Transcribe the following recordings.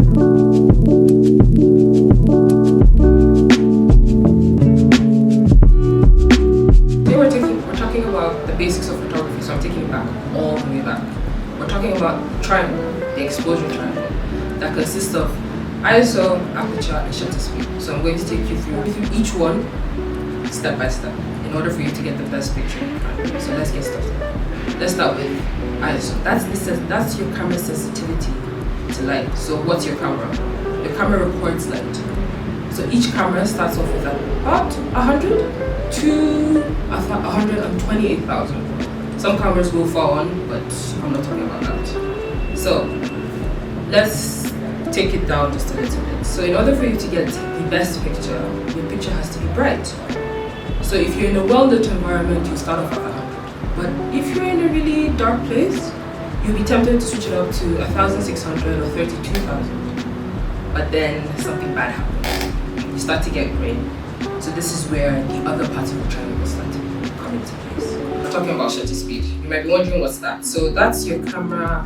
We're talking about the basics of photography, so I'm taking it back, all the way back. We're talking about the triangle, the exposure triangle, that consists of ISO, aperture, and shutter speed. So I'm going to take you through each one step by step in order for you to get the best picture you can. So let's get started. Let's start with ISO. That's your camera sensitivity to light. So what's your camera? Your camera records light. So each camera starts off with about 100 to 128,000. Some cameras go far on, but I'm not talking about that. So let's take it down just a little bit. So in order for you to get the best picture, your picture has to be bright. So if you're in a well-lit environment, you start off at 100. But if you're in a really dark place, you'll be tempted to switch it up to 1,600 or 32,000. But then something bad happens. You start to get grain. So this is where the other parts of the triangle start to come into place. We're talking about shutter speed. You might be wondering what's that. So that's your camera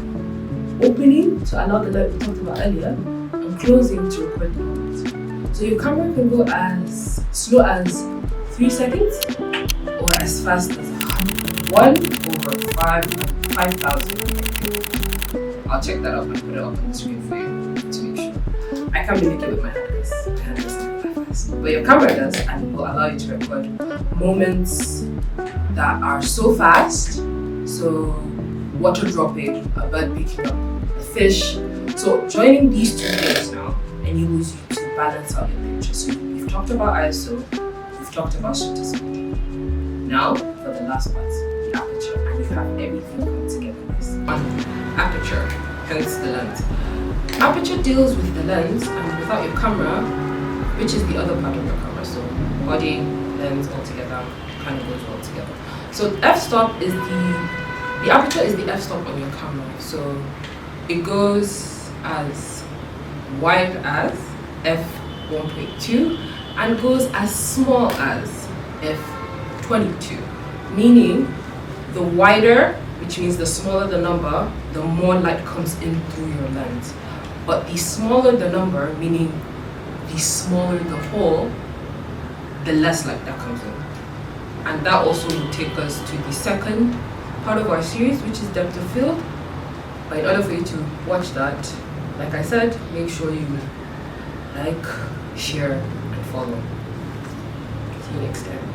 opening to allow the light we talked about earlier, and closing to record the moment. So your camera can go as slow as 3 seconds or as fast as 1/5,000. I'll check that up and put it up on the screen for you to make sure. I can't really get with my hand because my hand doesn't go that fast. But your camera does, and it will allow you to record moments that are so fast. So water dropping, a bird picking up a fish. So joining these two things now enables you to balance out your picture. So we've talked about ISO, we've talked about shutter speed. Now for the last part, the aperture, and you have everything coming together nice. Aperture, hence the lens. Aperture deals with the lens, and without your camera, which is the other part of your camera, so body, lens all together, kind of goes all together. So f-stop is the aperture is the f-stop on your camera. So it goes as wide as f1.2 and goes as small as f22, meaning the wider, which means the smaller the number, the more light comes in through your lens. But the smaller the number, meaning the smaller the hole, the less light that comes in. And that also will take us to the second part of our series, which is depth of field. But in order for you to watch that, like I said, make sure you like, share, and follow. See you next time.